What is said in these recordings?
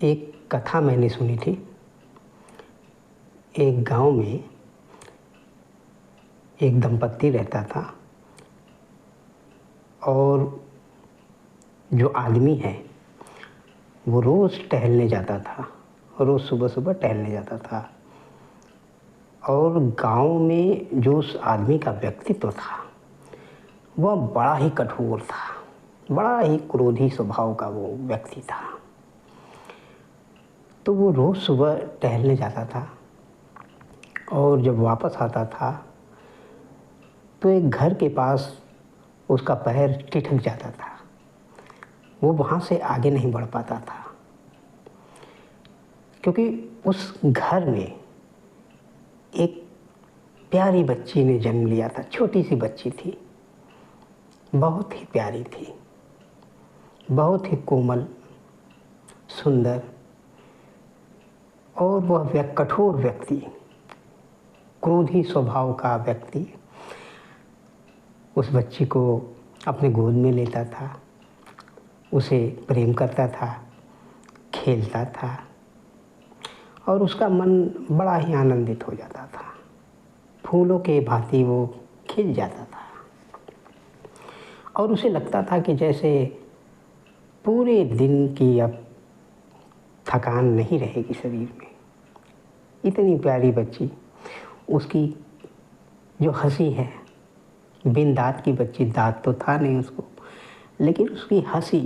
एक कथा मैंने सुनी थी। एक गांव में एक दंपत्ति रहता था और जो आदमी है वो रोज़ टहलने जाता था, रोज़ सुबह सुबह टहलने जाता था। और गांव में जो उस आदमी का व्यक्तित्व था वह बड़ा ही कठोर था, बड़ा ही क्रोधी स्वभाव का वो व्यक्ति था। तो वो रोज़ सुबह टहलने जाता था और जब वापस आता था तो एक घर के पास उसका पैर ठिठक जाता था, वो वहाँ से आगे नहीं बढ़ पाता था क्योंकि उस घर में एक प्यारी बच्ची ने जन्म लिया था। छोटी सी बच्ची थी, बहुत ही प्यारी थी, बहुत ही कोमल, सुंदर। और वह कठोर व्यक्ति, क्रोधी स्वभाव का व्यक्ति उस बच्ची को अपने गोद में लेता था, उसे प्रेम करता था, खेलता था और उसका मन बड़ा ही आनंदित हो जाता था। फूलों के भांति वो खिल जाता था और उसे लगता था कि जैसे पूरे दिन की अब थकान नहीं रहेगी शरीर में। इतनी प्यारी बच्ची, उसकी जो हंसी है, बिन दांत की बच्ची, दांत तो था नहीं उसको, लेकिन उसकी हंसी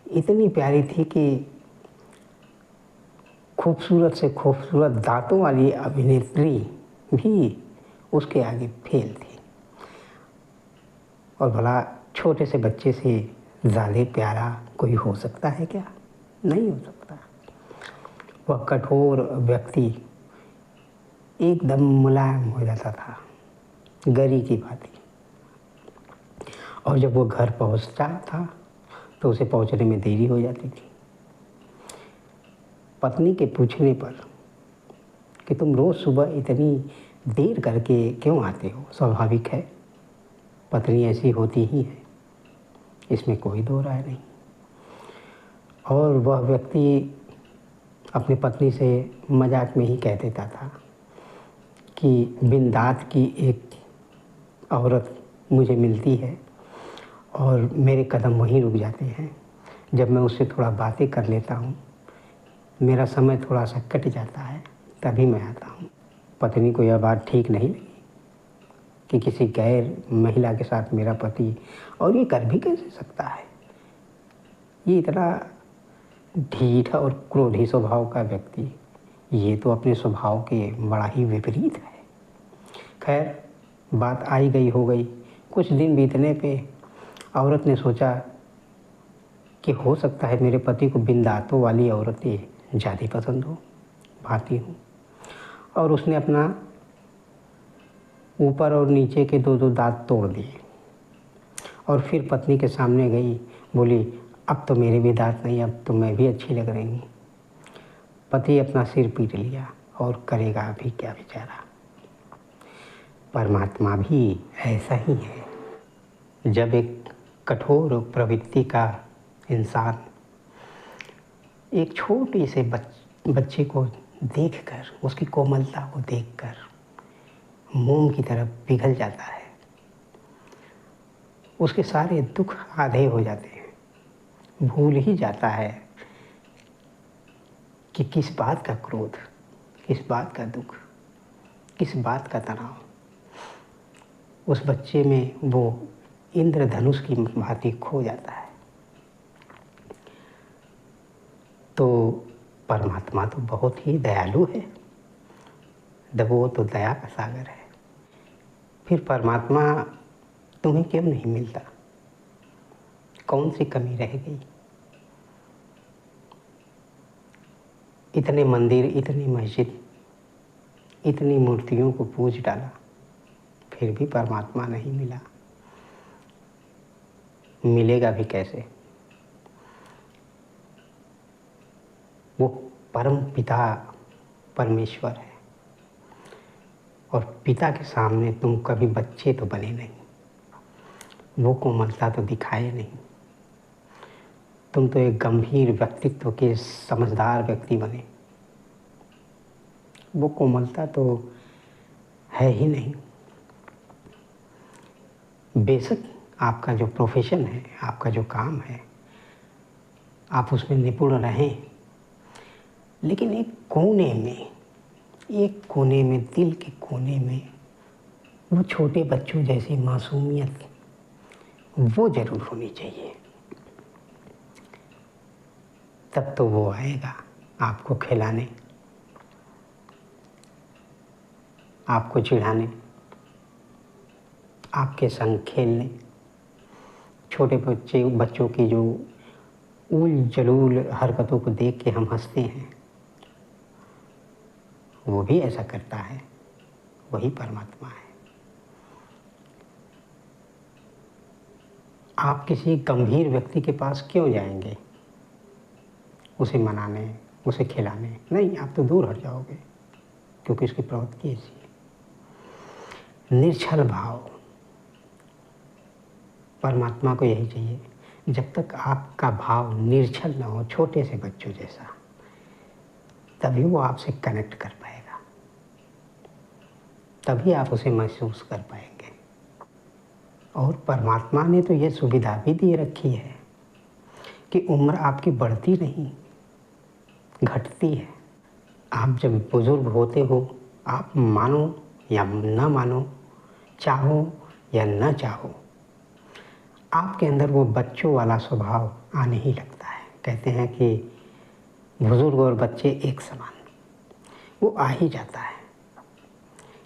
इतनी प्यारी थी कि खूबसूरत से खूबसूरत दांतों वाली अभिनेत्री भी उसके आगे फेल थी। और भला छोटे से बच्चे से ज़्यादा प्यारा कोई हो सकता है क्या? नहीं हो सकता। वह कठोर व्यक्ति एकदम मुलायम हो जाता था, गरी की भांति। और जब वो घर पहुंचता था तो उसे पहुंचने में देरी हो जाती थी। पत्नी के पूछने पर कि तुम रोज़ सुबह इतनी देर करके क्यों आते हो, स्वाभाविक है, पत्नी ऐसी होती ही है, इसमें कोई दो राय नहीं। और वह व्यक्ति अपनी पत्नी से मजाक में ही कह देता था कि बिन दांत की एक औरत मुझे मिलती है और मेरे कदम वहीं रुक जाते हैं। जब मैं उससे थोड़ा बातें कर लेता हूँ, मेरा समय थोड़ा सा कट जाता है, तभी मैं आता हूँ। पत्नी को यह बात ठीक नहीं लगी कि किसी गैर महिला के साथ मेरा पति, और ये कर भी कैसे सकता है, ये इतना ढीठ और क्रोधी स्वभाव का व्यक्ति, ये तो अपने स्वभाव के बड़ा ही विपरीत है। खैर, बात आई गई हो गई। कुछ दिन बीतने पे औरत ने सोचा कि हो सकता है मेरे पति को बिन दांतों वाली औरतें ज़्यादा पसंद हो, भाती हूँ। और उसने अपना ऊपर और नीचे के दो दो दांत तोड़ दिए और फिर पत्नी के सामने गई, बोली अब तो मेरे भी दांत नहीं, अब तो मैं भी अच्छी लग रही हूँ। पति अपना सिर पीट लिया और करेगा अभी क्या बेचारा। परमात्मा भी ऐसा ही है। जब एक कठोर प्रवृत्ति का इंसान एक छोटे से बच्चे को देखकर, उसकी कोमलता को देखकर मोम की तरह पिघल जाता है, उसके सारे दुख आधे हो जाते हैं, भूल ही जाता है कि किस बात का क्रोध, किस बात का दुख, किस बात का तनाव। उस बच्चे में वो इंद्रधनुष की भांति खो जाता है। तो परमात्मा तो बहुत ही दयालु है, वो तो दया का सागर है। फिर परमात्मा तुम्हें क्यों नहीं मिलता? कौन सी कमी रह गई? इतने मंदिर, इतनी मस्जिद, इतनी मूर्तियों को पूज डाला, फिर भी परमात्मा नहीं मिला। मिलेगा भी कैसे? वो परम पिता परमेश्वर है और पिता के सामने तुम कभी बच्चे तो बने नहीं, वो कोमलता तो दिखाए नहीं। तुम तो एक गंभीर व्यक्तित्व के समझदार व्यक्ति बने। वो कोमलता तो है ही नहीं। बेशक आपका जो प्रोफेशन है, आपका जो काम है, आप उसमें निपुण रहें, लेकिन एक कोने में, दिल के कोने में वो छोटे बच्चों जैसी मासूमियत वो ज़रूर होनी चाहिए। तब तो वो आएगा आपको खिलाने, आपको चिढ़ाने, आपके संग खेलने। छोटे बच्चों की जो उल जलूल हरकतों को देख के हम हंसते हैं, वो भी ऐसा करता है, वही परमात्मा है। आप किसी गंभीर व्यक्ति के पास क्यों जाएंगे उसे मनाने, उसे खिलाने? नहीं, आप तो दूर हट जाओगे, क्योंकि उसकी प्रवृत्ति ऐसी है। निर्छल भाव, परमात्मा को यही चाहिए। जब तक आपका भाव निर्छल ना हो, छोटे से बच्चों जैसा, तभी वो आपसे कनेक्ट कर पाएगा, तभी आप उसे महसूस कर पाएंगे। और परमात्मा ने तो ये सुविधा भी दे रखी है कि उम्र आपकी बढ़ती नहीं, घटती है। आप जब बुजुर्ग होते हो, आप मानो या ना मानो, चाहो या ना चाहो, आपके अंदर वो बच्चों वाला स्वभाव आने ही लगता है। कहते हैं कि बुजुर्ग और बच्चे एक समान, वो आ ही जाता है।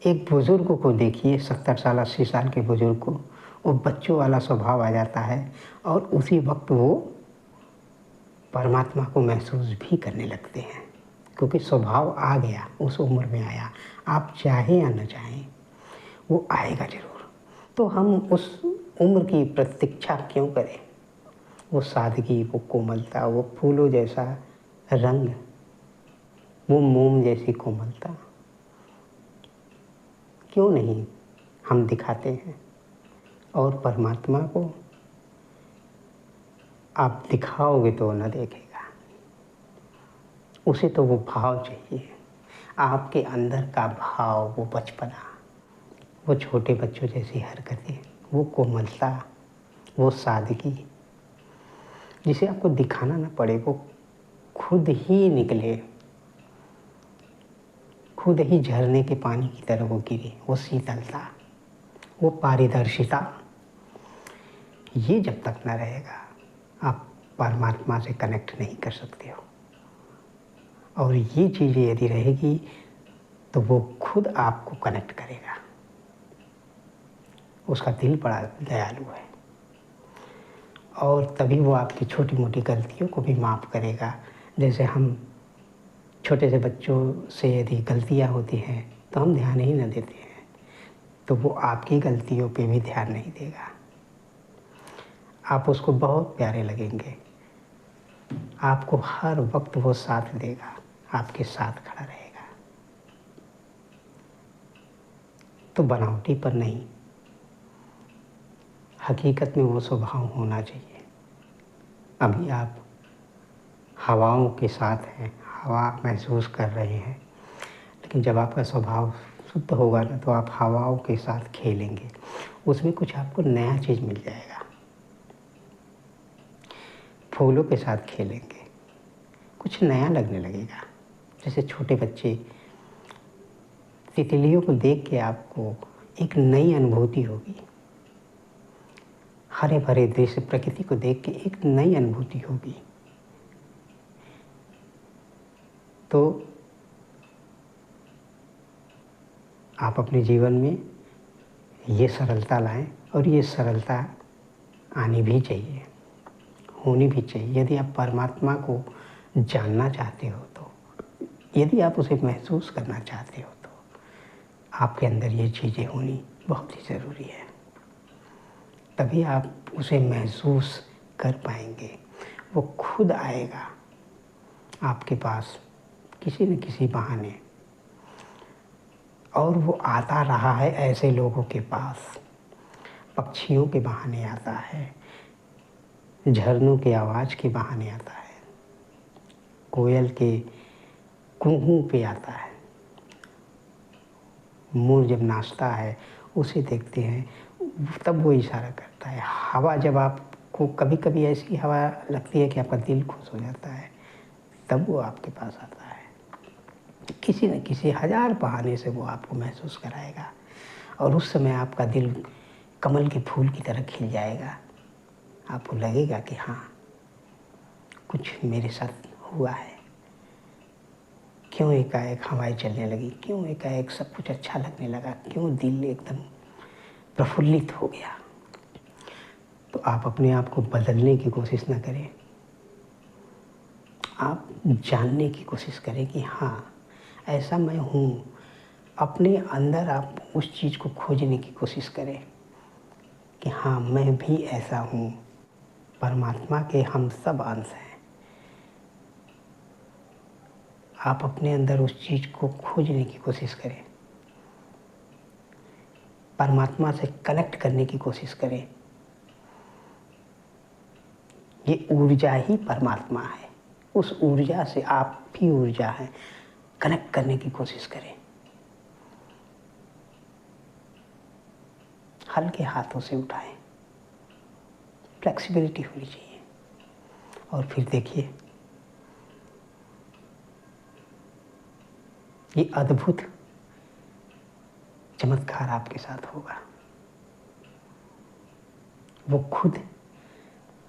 एक बुजुर्ग को देखिए, 70 साल 80 साल के बुजुर्ग को, वो बच्चों वाला स्वभाव आ जाता है और उसी वक्त वो परमात्मा को महसूस भी करने लगते हैं, क्योंकि स्वभाव आ गया, उस उम्र में आया। आप चाहें या न चाहें, वो आएगा जरूर। तो हम उस उम्र की प्रतीक्षा क्यों करें? वो सादगी, वो कोमलता, वो फूलों जैसा रंग, वो मोम जैसी कोमलता क्यों नहीं हम दिखाते हैं? और परमात्मा को आप दिखाओगे तो न देखेगा, उसे तो वो भाव चाहिए, आपके अंदर का भाव, वो बचपना, वो छोटे बच्चों जैसी हरकतें, वो कोमलता, वो सादगी, जिसे आपको दिखाना ना पड़े, वो खुद ही निकले, खुद ही झरने के पानी की तरह वो गिरे। वो शीतलता, वो पारदर्शिता, ये जब तक ना रहेगा, आप परमात्मा से कनेक्ट नहीं कर सकते हो। और ये चीज़ें यदि रहेगी तो वो खुद आपको कनेक्ट करेगा। उसका दिल बड़ा दयालु है, और तभी वो आपकी छोटी मोटी गलतियों को भी माफ़ करेगा। जैसे हम छोटे से बच्चों से यदि गलतियाँ होती हैं तो हम ध्यान ही न देते हैं, तो वो आपकी गलतियों पे भी ध्यान नहीं देगा। आप उसको बहुत प्यारे लगेंगे, आपको हर वक्त वो साथ देगा, आपके साथ खड़ा रहेगा। तो बनावटी पर नहीं, हकीकत में वो स्वभाव होना चाहिए। अभी आप हवाओं के साथ हैं, हवा महसूस कर रहे हैं, लेकिन जब आपका स्वभाव शुद्ध होगा ना, तो आप हवाओं के साथ खेलेंगे, उसमें कुछ आपको नया चीज़ मिल जाएगा। फूलों के साथ खेलेंगे, कुछ नया लगने लगेगा। जैसे छोटे बच्चे, तितलियों को देख के आपको एक नई अनुभूति होगी, हरे भरे दृश्य प्रकृति को देख के एक नई अनुभूति होगी। तो आप अपने जीवन में ये सरलता लाएं, और ये सरलता आनी भी चाहिए, होनी भी चाहिए। यदि आप परमात्मा को जानना चाहते हो, तो यदि आप उसे महसूस करना चाहते हो, तो आपके अंदर ये चीज़ें होनी बहुत ही ज़रूरी है। तभी आप उसे महसूस कर पाएंगे, वो खुद आएगा आपके पास किसी न किसी बहाने। और वो आता रहा है ऐसे लोगों के पास, पक्षियों के बहाने आता है, झरनों के आवाज़ के बहाने आता है, कोयल के कुहू पे आता है, मोर जब नाचता है उसे देखते हैं तब वो इशारा करता है। हवा जब आपको कभी कभी ऐसी हवा लगती है कि आपका दिल खुश हो जाता है, तब वो आपके पास आता है। किसी न किसी हज़ार बहाने से वो आपको महसूस कराएगा और उस समय आपका दिल कमल के फूल की तरह खिल जाएगा। आपको लगेगा कि हाँ, कुछ मेरे साथ हुआ है। क्यों एकाएक हवाएं चलने लगी, क्यों एकाएक सब कुछ अच्छा लगने लगा, क्यों दिल एकदम प्रफुल्लित हो गया। तो आप अपने आप को बदलने की कोशिश न करें, आप जानने की कोशिश करें कि हाँ, ऐसा मैं हूँ। अपने अंदर आप उस चीज़ को खोजने की कोशिश करें कि हाँ, मैं भी ऐसा हूँ। परमात्मा के हम सब अंश हैं। आप अपने अंदर उस चीज़ को खोजने की कोशिश करें, परमात्मा से कनेक्ट करने की कोशिश करें। ये ऊर्जा ही परमात्मा है, उस ऊर्जा से आप भी ऊर्जा हैं। कनेक्ट करने की कोशिश करें, हल्के हाथों से उठाएं, फ्लेक्सिबिलिटी होनी चाहिए। और फिर देखिए, ये अद्भुत चमत्कार आपके साथ होगा। वो खुद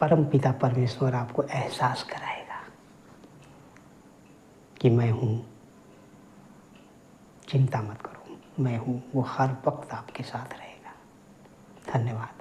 परम पिता परमेश्वर आपको एहसास कराएगा कि मैं हूँ, चिंता मत करो, मैं हूँ। वो हर वक्त आपके साथ रहेगा। धन्यवाद।